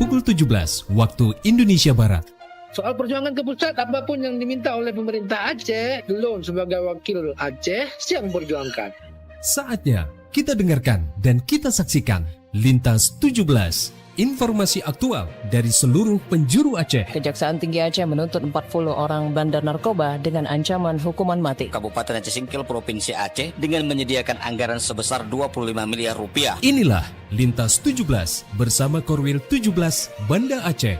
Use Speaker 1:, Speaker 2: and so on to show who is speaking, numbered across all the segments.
Speaker 1: pukul 17 waktu Indonesia Barat.
Speaker 2: Soal perjuangan ke pusat, apapun yang diminta oleh pemerintah Aceh, Lon sebagai wakil Aceh siap memperjuangkan.
Speaker 1: Saatnya kita dengarkan dan kita saksikan Lintas 17, informasi aktual dari seluruh penjuru Aceh.
Speaker 3: Kejaksaan Tinggi Aceh menuntut 40 orang bandar narkoba dengan ancaman hukuman mati.
Speaker 4: Kabupaten Aceh Singkil Provinsi Aceh dengan menyediakan anggaran sebesar 25 miliar rupiah.
Speaker 1: Inilah Lintas 17 bersama Korwil 17 Banda Aceh.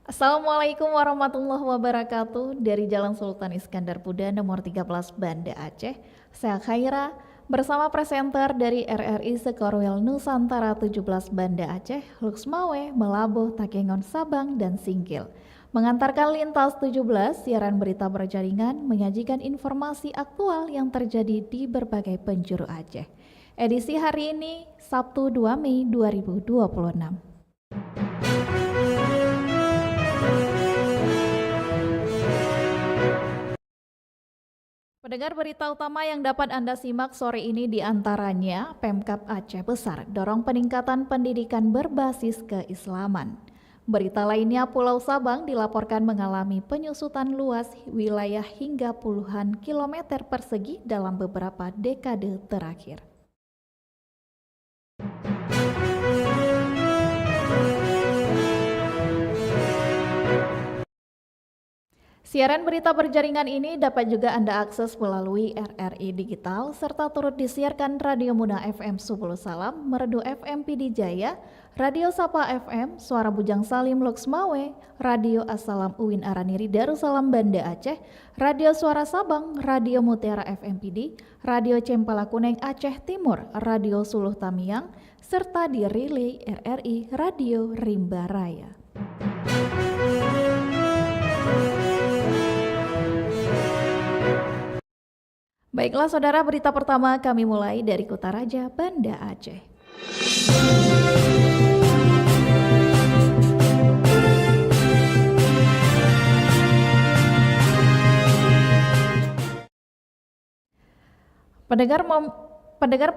Speaker 5: Assalamualaikum warahmatullahi wabarakatuh. Dari Jalan Sultan Iskandar Muda nomor 13 Banda Aceh, saya Khaira bersama presenter dari RRI Sekorwil Nusantara 17 Banda Aceh, Luxmawe, Melabuh, Takengon, Sabang, dan Singkil. Mengantarkan Lintas 17, siaran berita berjaringan menyajikan informasi aktual yang terjadi di berbagai penjuru Aceh. Edisi hari ini, Sabtu 2 Mei 2026. Pendengar, berita utama yang dapat Anda simak sore ini diantaranya Pemkab Aceh Besar dorong peningkatan pendidikan berbasis keislaman. Berita lainnya, Pulau Sabang dilaporkan mengalami penyusutan luas wilayah hingga puluhan kilometer persegi dalam beberapa dekade terakhir. Siaran berita berjaringan ini dapat juga Anda akses melalui RRI Digital serta turut disiarkan Radio Muda FM Subul Salam, Merdu FM PD Jaya, Radio Sapa FM, Suara Bujang Salim Luxmawe, Radio Assalam Uwin Araniri Darussalam Banda Aceh, Radio Suara Sabang, Radio Mutiara FM PD, Radio Cempala Kuneng Aceh Timur, Radio Suluh Tamiang, serta di relay RRI Radio Rimba Raya. Baiklah saudara, berita pertama kami mulai dari Kutaraja, Banda Aceh. Pendengar,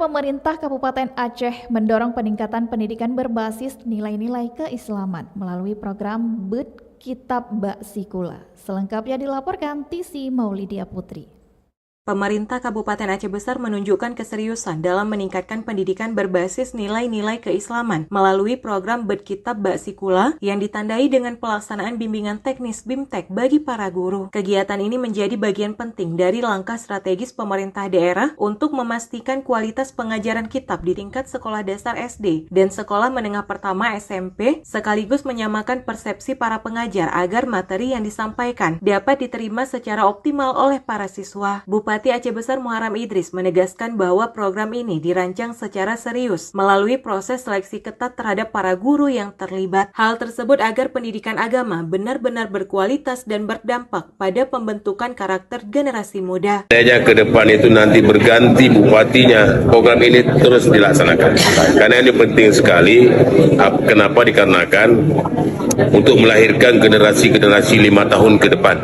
Speaker 5: pemerintah Kabupaten Aceh mendorong peningkatan pendidikan berbasis nilai-nilai keislaman melalui program BED Kitab Bak Sikula. Selengkapnya dilaporkan Tisi Maulidia Putri.
Speaker 6: Pemerintah Kabupaten Aceh Besar menunjukkan keseriusan dalam meningkatkan pendidikan berbasis nilai-nilai keislaman melalui program Berkitab Baksikula yang ditandai dengan pelaksanaan bimbingan teknis BIMTEK bagi para guru. Kegiatan ini menjadi bagian penting dari langkah strategis pemerintah daerah untuk memastikan kualitas pengajaran kitab di tingkat sekolah dasar SD dan sekolah menengah pertama SMP, sekaligus menyamakan persepsi para pengajar agar materi yang disampaikan dapat diterima secara optimal oleh para siswa. Bupati Aceh Besar Muharam Idris menegaskan bahwa program ini dirancang secara serius melalui proses seleksi ketat terhadap para guru yang terlibat. Hal tersebut agar pendidikan agama benar-benar berkualitas dan berdampak pada pembentukan karakter generasi muda.
Speaker 7: Saja ke depan itu nanti berganti bupatinya, program ini terus dilaksanakan. Karena ini penting sekali. Kenapa? Dikarenakan untuk melahirkan generasi-generasi 5 tahun ke depan.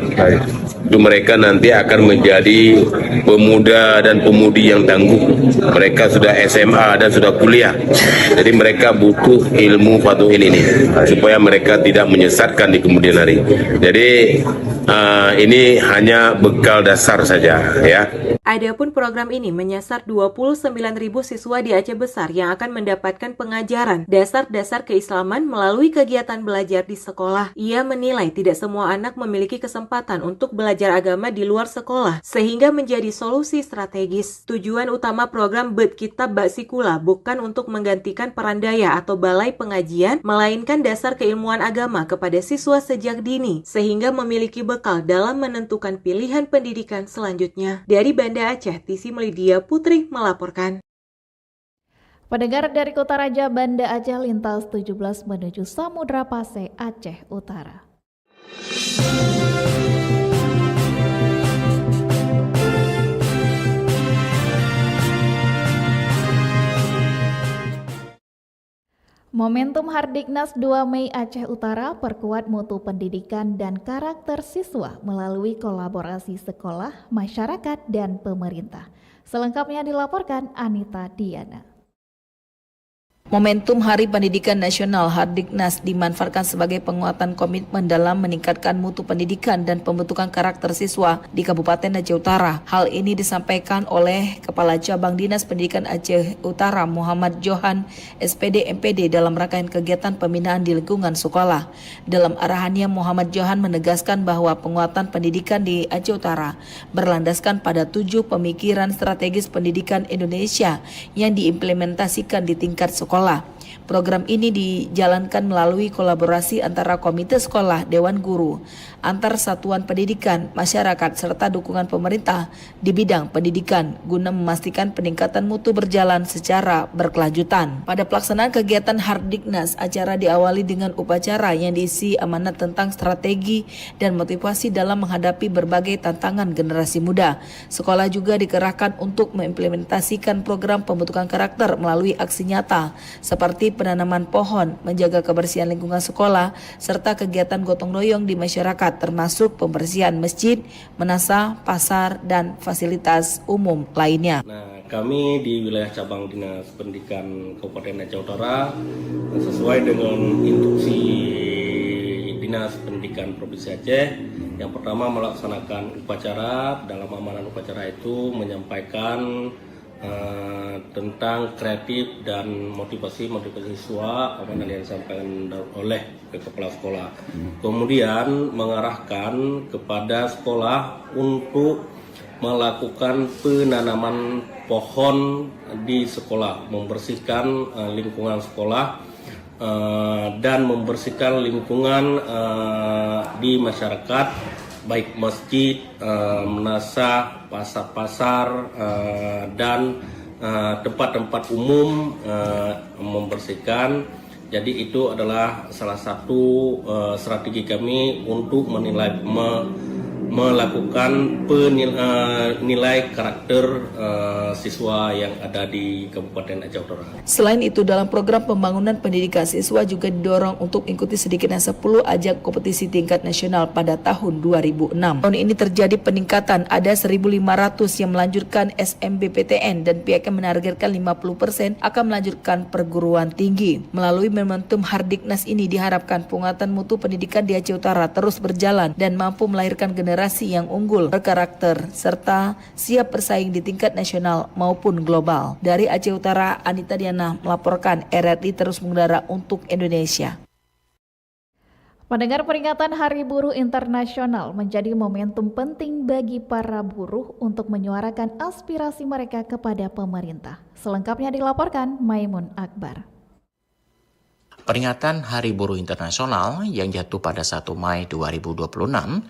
Speaker 7: Itu mereka nanti akan menjadi pemuda dan pemudi yang tangguh. Mereka sudah SMA dan sudah kuliah. Jadi mereka butuh ilmu fatuil ini supaya mereka tidak menyesatkan di kemudian hari. Jadi ini hanya bekal dasar saja, ya.
Speaker 6: Adapun program ini menyasar 29.000 siswa di Aceh Besar yang akan mendapatkan pengajaran dasar-dasar keislaman melalui kegiatan belajar di sekolah. Ia menilai tidak semua anak memiliki kesempatan untuk belajar agama di luar sekolah, sehingga menjadi solusi strategis. Tujuan utama program BED Kitab Baksikula bukan untuk menggantikan perandaya atau balai pengajian, melainkan dasar keilmuan agama kepada siswa sejak dini, sehingga memiliki bekal dalam menentukan pilihan pendidikan selanjutnya. Dari Banda Aceh, Tisi Melidia Putri melaporkan.
Speaker 5: Pendengar, dari Kota Raja Banda Aceh, Lintas 17 menuju Samudra Pase, Aceh Utara. Momentum Hardiknas 2 Mei Aceh Utara perkuat mutu pendidikan dan karakter siswa melalui kolaborasi sekolah, masyarakat, dan pemerintah. Selengkapnya dilaporkan Anita Diana.
Speaker 8: Momentum Hari Pendidikan Nasional Hardiknas dimanfaatkan sebagai penguatan komitmen dalam meningkatkan mutu pendidikan dan pembentukan karakter siswa di Kabupaten Aceh Utara. Hal ini disampaikan oleh Kepala Cabang Dinas Pendidikan Aceh Utara Muhammad Johan SPD MPD dalam rangkaian kegiatan pembinaan di lingkungan sekolah. Dalam arahannya, Muhammad Johan menegaskan bahwa penguatan pendidikan di Aceh Utara berlandaskan pada 7 pemikiran strategis pendidikan Indonesia yang diimplementasikan di tingkat sekolah. Program ini dijalankan melalui kolaborasi antara komite sekolah, dewan guru, antar satuan pendidikan, masyarakat, serta dukungan pemerintah di bidang pendidikan guna memastikan peningkatan mutu berjalan secara berkelanjutan. Pada pelaksanaan kegiatan Hardiknas, acara diawali dengan upacara yang diisi amanat tentang strategi dan motivasi dalam menghadapi berbagai tantangan generasi muda. Sekolah juga dikerahkan untuk mengimplementasikan program pembentukan karakter melalui aksi nyata seperti penanaman pohon, menjaga kebersihan lingkungan sekolah, serta kegiatan gotong royong di masyarakat termasuk pembersihan masjid, menasah, pasar, dan fasilitas umum lainnya.
Speaker 9: Nah, kami di wilayah cabang Dinas Pendidikan Kabupaten Aceh Utara sesuai dengan instruksi Dinas Pendidikan Provinsi Aceh, yang pertama melaksanakan upacara. Dalam amanat upacara itu menyampaikan tentang kreatif dan motivasi siswa, amanat yang disampaikan oleh kepala sekolah. Kemudian mengarahkan kepada sekolah untuk melakukan penanaman pohon di sekolah, membersihkan lingkungan sekolah dan membersihkan lingkungan di masyarakat, baik masjid, menasah, pasar-pasar, dan tempat-tempat umum, membersihkan. Jadi itu adalah salah satu strategi kami untuk melakukan penilai karakter siswa yang ada di Kabupaten Aceh Utara.
Speaker 8: Selain itu, dalam program pembangunan pendidikan, siswa juga didorong untuk mengikuti sedikitnya 10 ajang kompetisi tingkat nasional pada tahun 2006. Tahun ini terjadi peningkatan, ada 1.500 yang melanjutkan SMBPTN dan pihaknya menargetkan 50% akan melanjutkan perguruan tinggi. Melalui momentum Hardiknas ini diharapkan penguatan mutu pendidikan di Aceh Utara terus berjalan dan mampu melahirkan generasi yang unggul, berkarakter, serta siap bersaing di tingkat nasional maupun global. Dari Aceh Utara, Anita Diana melaporkan RRI terus mengudara untuk Indonesia.
Speaker 5: Pendengar, peringatan Hari Buruh Internasional menjadi momentum penting bagi para buruh untuk menyuarakan aspirasi mereka kepada pemerintah. Selengkapnya dilaporkan Maimun Akbar.
Speaker 10: Peringatan Hari Buruh Internasional yang jatuh pada 1 Mei 2026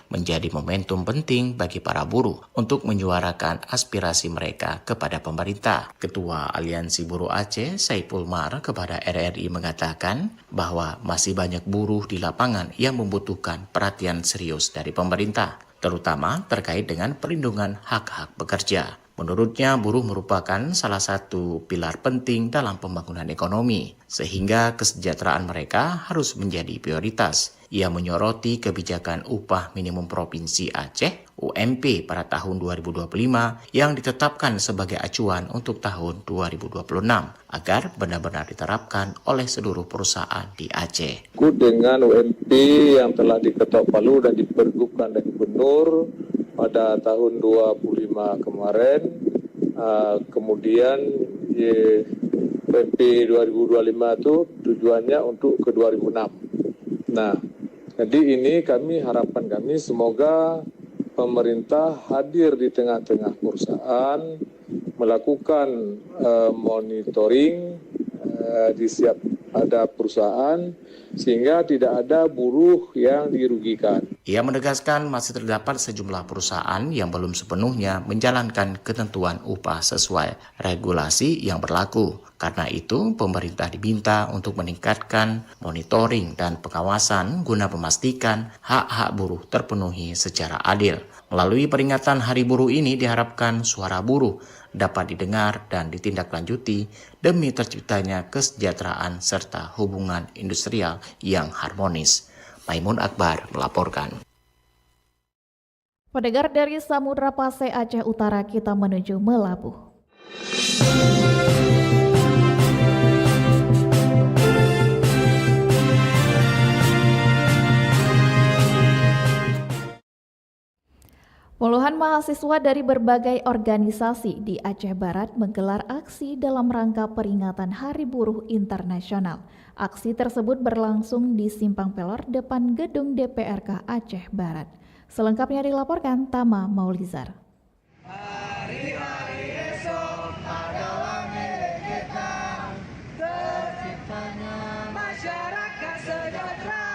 Speaker 10: menjadi momentum penting bagi para buruh untuk menyuarakan aspirasi mereka kepada pemerintah. Ketua Aliansi Buruh Aceh, Saiful Mar, kepada RRI mengatakan bahwa masih banyak buruh di lapangan yang membutuhkan perhatian serius dari pemerintah, terutama terkait dengan perlindungan hak-hak pekerja. Menurutnya, buruh merupakan salah satu pilar penting dalam pembangunan ekonomi, sehingga kesejahteraan mereka harus menjadi prioritas. Ia menyoroti kebijakan upah minimum Provinsi Aceh, UMP, pada tahun 2025 yang ditetapkan sebagai acuan untuk tahun 2026, agar benar-benar diterapkan oleh seluruh perusahaan di Aceh.
Speaker 11: Dengan UMP yang telah diketok palu dan dipergubkan oleh Gubernur pada tahun 25 kemarin, kemudian UMP 2025 itu tujuannya untuk ke 2006. Nah, jadi ini harapan kami semoga pemerintah hadir di tengah-tengah perusahaan, melakukan monitoring di setiap ada perusahaan, sehingga tidak ada buruh yang dirugikan.
Speaker 10: Ia menegaskan masih terdapat sejumlah perusahaan yang belum sepenuhnya menjalankan ketentuan upah sesuai regulasi yang berlaku. Karena itu, pemerintah diminta untuk meningkatkan monitoring dan pengawasan guna memastikan hak-hak buruh terpenuhi secara adil. Melalui peringatan Hari Buruh ini diharapkan suara buruh dapat didengar dan ditindaklanjuti demi terciptanya kesejahteraan serta hubungan industrial yang harmonis. Maimun Akbar melaporkan.
Speaker 5: Pendengar, dari Samudra Pasai Aceh Utara kita menuju Melabuh. Puluhan mahasiswa dari berbagai organisasi di Aceh Barat menggelar aksi dalam rangka peringatan Hari Buruh Internasional. Aksi tersebut berlangsung di Simpang Pelor depan gedung DPRK Aceh Barat. Selengkapnya dilaporkan Tama Maulizar.
Speaker 12: Hari-hari esok adalah milik kita, terciptanya masyarakat sejahtera,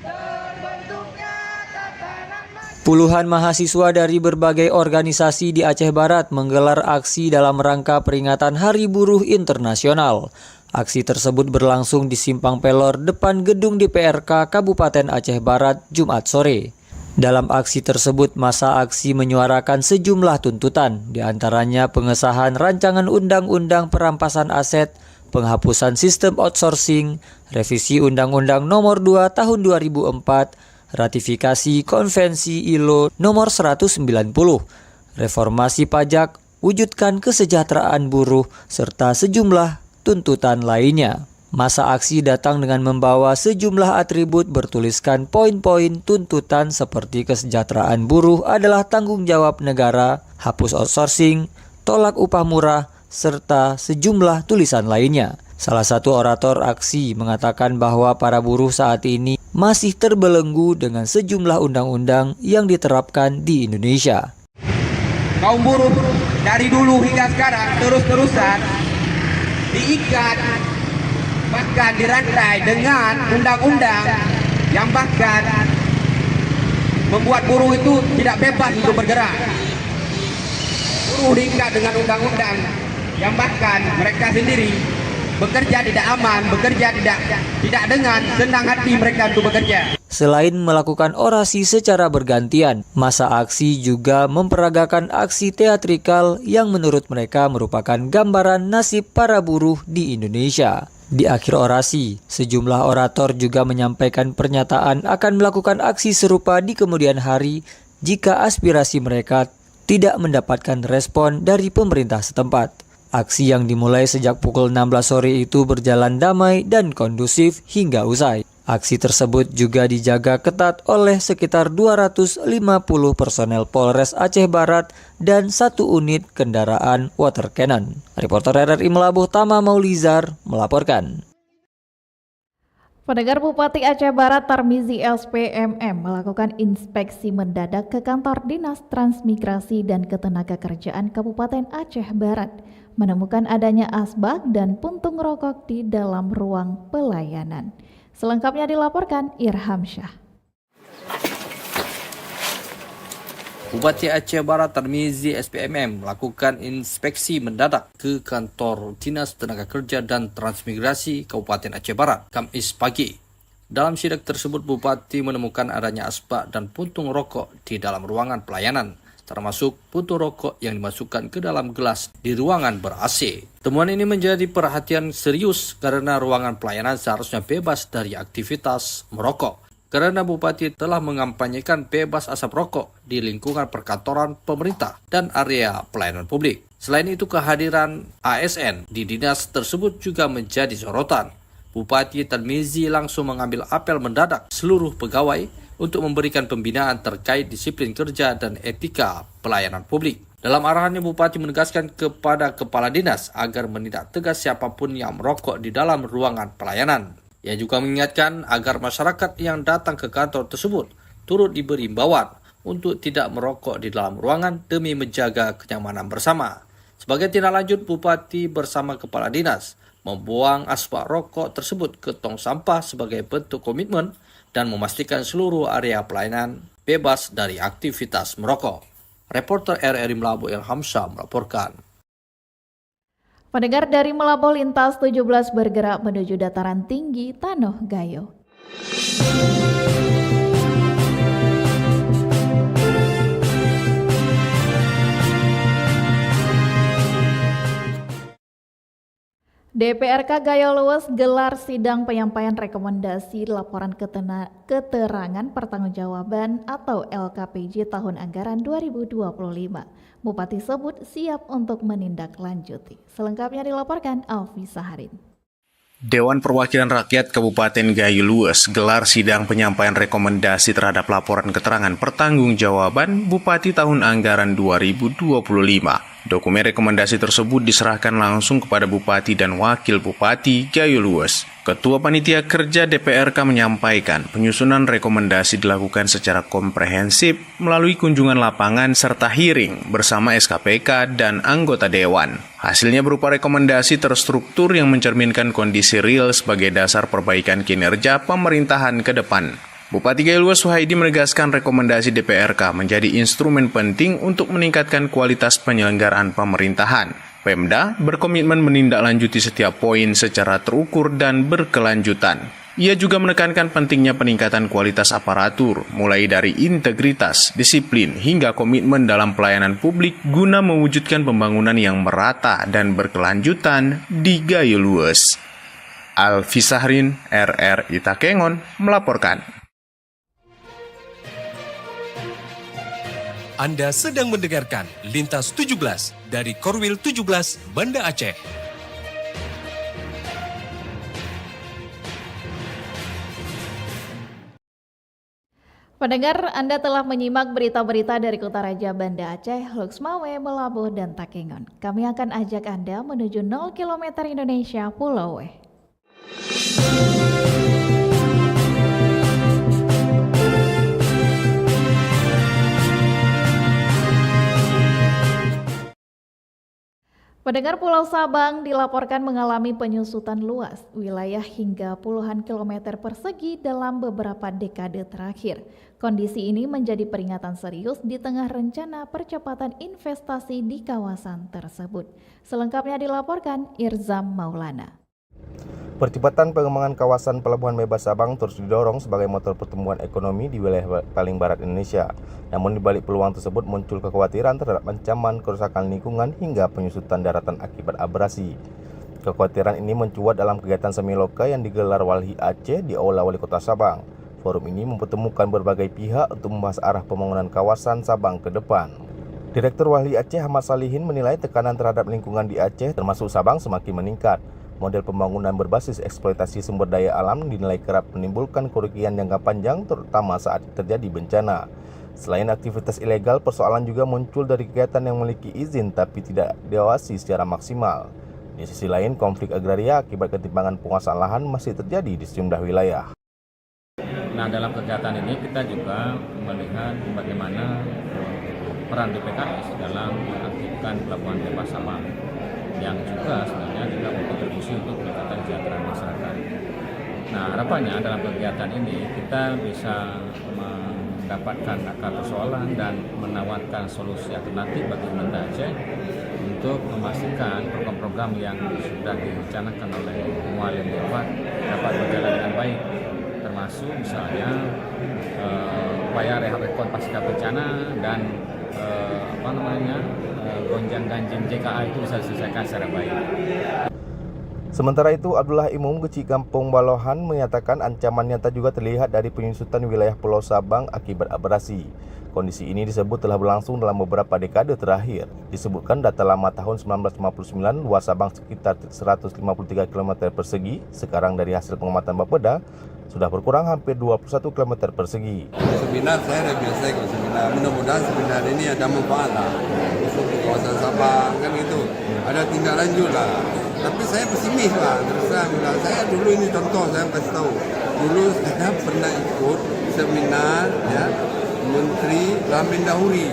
Speaker 12: terbentuknya tatanan.
Speaker 13: Puluhan mahasiswa dari berbagai organisasi di Aceh Barat menggelar aksi dalam rangka peringatan Hari Buruh Internasional. Aksi tersebut berlangsung di Simpang Pelor depan gedung DPRK Kabupaten Aceh Barat Jumat sore. Dalam aksi tersebut, massa aksi menyuarakan sejumlah tuntutan, diantaranya pengesahan rancangan undang-undang perampasan aset, penghapusan sistem outsourcing, revisi Undang-Undang Nomor 2 Tahun 2004, ratifikasi Konvensi ILO Nomor 190, reformasi pajak, wujudkan kesejahteraan buruh, serta sejumlah tuntutan lainnya. Massa aksi datang dengan membawa sejumlah atribut bertuliskan poin-poin tuntutan seperti kesejahteraan buruh adalah tanggung jawab negara, hapus outsourcing, tolak upah murah, serta sejumlah tulisan lainnya. Salah satu orator aksi mengatakan bahwa para buruh saat ini masih terbelenggu dengan sejumlah undang-undang yang diterapkan di Indonesia.
Speaker 12: Kaum buruh dari dulu hingga sekarang terus-terusan diikat, bahkan dirantai dengan undang-undang yang bahkan membuat buruh itu tidak bebas untuk bergerak. Buruh diikat dengan undang-undang yang bahkan mereka sendiri bekerja tidak aman, bekerja tidak dengan senang hati mereka untuk bekerja.
Speaker 13: Selain melakukan orasi secara bergantian, massa aksi juga memperagakan aksi teatrikal yang menurut mereka merupakan gambaran nasib para buruh di Indonesia. Di akhir orasi, sejumlah orator juga menyampaikan pernyataan akan melakukan aksi serupa di kemudian hari jika aspirasi mereka tidak mendapatkan respon dari pemerintah setempat. Aksi yang dimulai sejak pukul 16 sore itu berjalan damai dan kondusif hingga usai. Aksi tersebut juga dijaga ketat oleh sekitar 250 personel Polres Aceh Barat dan 1 unit kendaraan water cannon. Reporter RRI Melabuh Tama Maulizar melaporkan.
Speaker 5: Pendengar, Bupati Aceh Barat Tarmizi SPMM melakukan inspeksi mendadak ke kantor Dinas Transmigrasi dan Ketenagakerjaan Kabupaten Aceh Barat, menemukan adanya asbak dan puntung rokok di dalam ruang pelayanan. Selengkapnya dilaporkan Irham Syah.
Speaker 14: Bupati Aceh Barat Tarmizi SPMM melakukan inspeksi mendadak ke kantor Dinas Tenaga Kerja dan Transmigrasi Kabupaten Aceh Barat Kamis pagi. Dalam sidak tersebut, Bupati menemukan adanya asbak dan puntung rokok di dalam ruangan pelayanan, termasuk puntung rokok yang dimasukkan ke dalam gelas di ruangan ber-AC. Temuan ini menjadi perhatian serius karena ruangan pelayanan seharusnya bebas dari aktivitas merokok. Karena Bupati telah mengampanyekan bebas asap rokok di lingkungan perkantoran pemerintah dan area pelayanan publik. Selain itu, kehadiran ASN di dinas tersebut juga menjadi sorotan. Bupati Tarmizi langsung mengambil apel mendadak seluruh pegawai untuk memberikan pembinaan terkait disiplin kerja dan etika pelayanan publik. Dalam arahannya, Bupati menegaskan kepada kepala dinas agar menindak tegas siapapun yang merokok di dalam ruangan pelayanan. Ia juga mengingatkan agar masyarakat yang datang ke kantor tersebut turut diberi imbauan untuk tidak merokok di dalam ruangan demi menjaga kenyamanan bersama. Sebagai tindak lanjut, Bupati bersama kepala dinas membuang asbak rokok tersebut ke tong sampah sebagai bentuk komitmen dan memastikan seluruh area pelayanan bebas dari aktivitas merokok. Reporter RRI Melabuh Ilham Syah melaporkan.
Speaker 5: Pendengar, dari Melabuh lintas 17 bergerak menuju dataran tinggi Tanoh Gayo. DPRK Gayo Luwes gelar sidang penyampaian rekomendasi laporan keterangan pertanggungjawaban atau LKPJ tahun anggaran 2025. Bupati sebut siap untuk menindaklanjuti. Selengkapnya dilaporkan Alfi Saharin.
Speaker 15: Dewan Perwakilan Rakyat Kabupaten Gayo Luwes gelar sidang penyampaian rekomendasi terhadap laporan keterangan pertanggungjawaban Bupati tahun anggaran 2025. Dokumen rekomendasi tersebut diserahkan langsung kepada Bupati dan Wakil Bupati Gayo Luwes. Ketua Panitia Kerja DPRK menyampaikan penyusunan rekomendasi dilakukan secara komprehensif melalui kunjungan lapangan serta hearing bersama SKPK dan anggota Dewan. Hasilnya berupa rekomendasi terstruktur yang mencerminkan kondisi real sebagai dasar perbaikan kinerja pemerintahan ke depan. Bupati Gayo Luwes Suhaidi menegaskan rekomendasi DPRK menjadi instrumen penting untuk meningkatkan kualitas penyelenggaraan pemerintahan. Pemda berkomitmen menindaklanjuti setiap poin secara terukur dan berkelanjutan. Ia juga menekankan pentingnya peningkatan kualitas aparatur, mulai dari integritas, disiplin, hingga komitmen dalam pelayanan publik guna mewujudkan pembangunan yang merata dan berkelanjutan di Gayo Luwes. Alfi Sahrin, RRI Takengon, melaporkan.
Speaker 1: Anda sedang mendengarkan Lintas 17 dari Korwil 17 Banda Aceh.
Speaker 5: Pendengar, Anda telah menyimak berita-berita dari Kota Raja Banda Aceh, Luxmawe, Melabuh, dan Takengon. Kami akan ajak Anda menuju 0 km Indonesia Pulau W. Pendengar, Pulau Sabang dilaporkan mengalami penyusutan luas wilayah hingga puluhan kilometer persegi dalam beberapa dekade terakhir. Kondisi ini menjadi peringatan serius di tengah rencana percepatan investasi di kawasan tersebut. Selengkapnya dilaporkan Irzam Maulana.
Speaker 16: Percepatan pengembangan kawasan Pelabuhan Bebas Sabang terus didorong sebagai motor pertumbuhan ekonomi di wilayah paling barat Indonesia. Namun di balik peluang tersebut muncul kekhawatiran terhadap ancaman kerusakan lingkungan hingga penyusutan daratan akibat abrasi. Kekhawatiran ini mencuat dalam kegiatan semiloka yang digelar Walhi Aceh di Aula Wali Kota Sabang. Forum ini mempertemukan berbagai pihak untuk membahas arah pembangunan kawasan Sabang ke depan. Direktur Walhi Aceh Ahmad Salihin menilai tekanan terhadap lingkungan di Aceh termasuk Sabang semakin meningkat. Model pembangunan berbasis eksploitasi sumber daya alam dinilai kerap menimbulkan kerugian jangka panjang terutama saat terjadi bencana. Selain aktivitas ilegal, persoalan juga muncul dari kegiatan yang memiliki izin tapi tidak diawasi secara maksimal. Di sisi lain, konflik agraria akibat ketimpangan penguasaan lahan masih terjadi di sejumlah wilayah.
Speaker 17: Nah, dalam kegiatan ini kita juga melihat bagaimana peran DPKS dalam mengaktifkan Pelabuhan Bebas Sabang yang juga sebenarnya juga berkontribusi untuk peningkatan kesejahteraan masyarakat. Nah, harapannya dalam kegiatan ini kita bisa mendapatkan akar persoalan dan menawarkan solusi alternatif bagi Banda Aceh untuk memastikan program-program yang sudah direncanakan oleh Mualim Dewan dapat berjalan dengan baik, termasuk misalnya upaya rehabilitasi pasca bencana dan gonjang-ganjing JKA itu bisa diselesaikan secara baik.
Speaker 16: Sementara itu, Abdullah Imum Kecik Kampung Balohan menyatakan ancaman nyata juga terlihat dari penyusutan wilayah Pulau Sabang akibat abrasi. Kondisi ini disebut telah berlangsung dalam beberapa dekade terakhir. Disebutkan data lama tahun 1959, luas Sabang sekitar 153 km persegi. Sekarang dari hasil pengamatan Bapeda, sudah berkurang hampir 21 km persegi.
Speaker 18: Seminar saya ada biasa ikut seminar. Mudah-mudahan seminar ini ada manfaat lah untuk kawasan Sabang kan gitu. Ada tindak lanjut lah. Tapi saya pesimis lah. Terus terang, saya dulu ini contoh saya kasih tahu. Dulu saya pernah ikut seminar ya Menteri Ramin Dahuri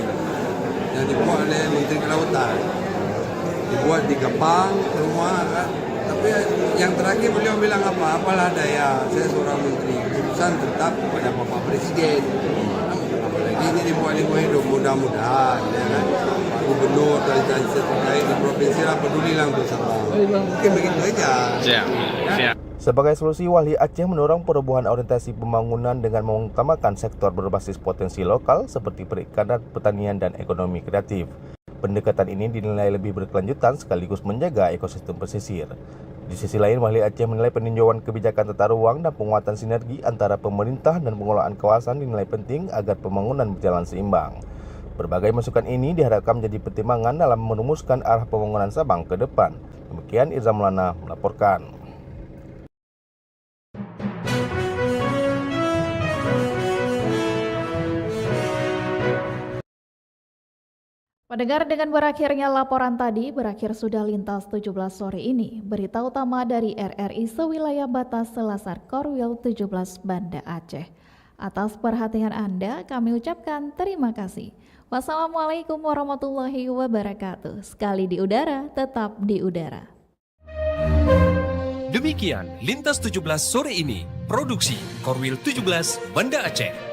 Speaker 18: yang dibuat oleh Menteri Kelautan. Dibuat di Gepang semua kan. Tapi yang terakhir beliau bilang apa? Apalah daya, saya seorang menteri, keputusan tetap kepada Bapak Presiden. Apalagi ini dibuat lingkungan hidup, mudah-mudahan ya kan. Pak Gubernur dan instansi terkait di provinsi lah pedulilah untuk Sabang. Mungkin begitu aja. Siap.
Speaker 16: Sebagai solusi, Walhi Aceh mendorong perubahan orientasi pembangunan dengan mengutamakan sektor berbasis potensi lokal seperti perikanan, pertanian, dan ekonomi kreatif. Pendekatan ini dinilai lebih berkelanjutan sekaligus menjaga ekosistem pesisir. Di sisi lain, Wali Aceh menilai peninjauan kebijakan tata ruang dan penguatan sinergi antara pemerintah dan pengelolaan kawasan dinilai penting agar pembangunan berjalan seimbang. Berbagai masukan ini diharapkan menjadi pertimbangan dalam merumuskan arah pembangunan Sabang ke depan. Demikian Irza Maulana melaporkan.
Speaker 5: Pendengar, dengan berakhirnya laporan tadi, berakhir sudah Lintas 17 sore ini. Berita utama dari RRI sewilayah batas Selasar Korwil 17 Banda Aceh. Atas perhatian Anda, kami ucapkan terima kasih. Wassalamualaikum warahmatullahi wabarakatuh. Sekali di udara, tetap di udara.
Speaker 1: Demikian Lintas 17 sore ini, produksi Korwil 17 Banda Aceh.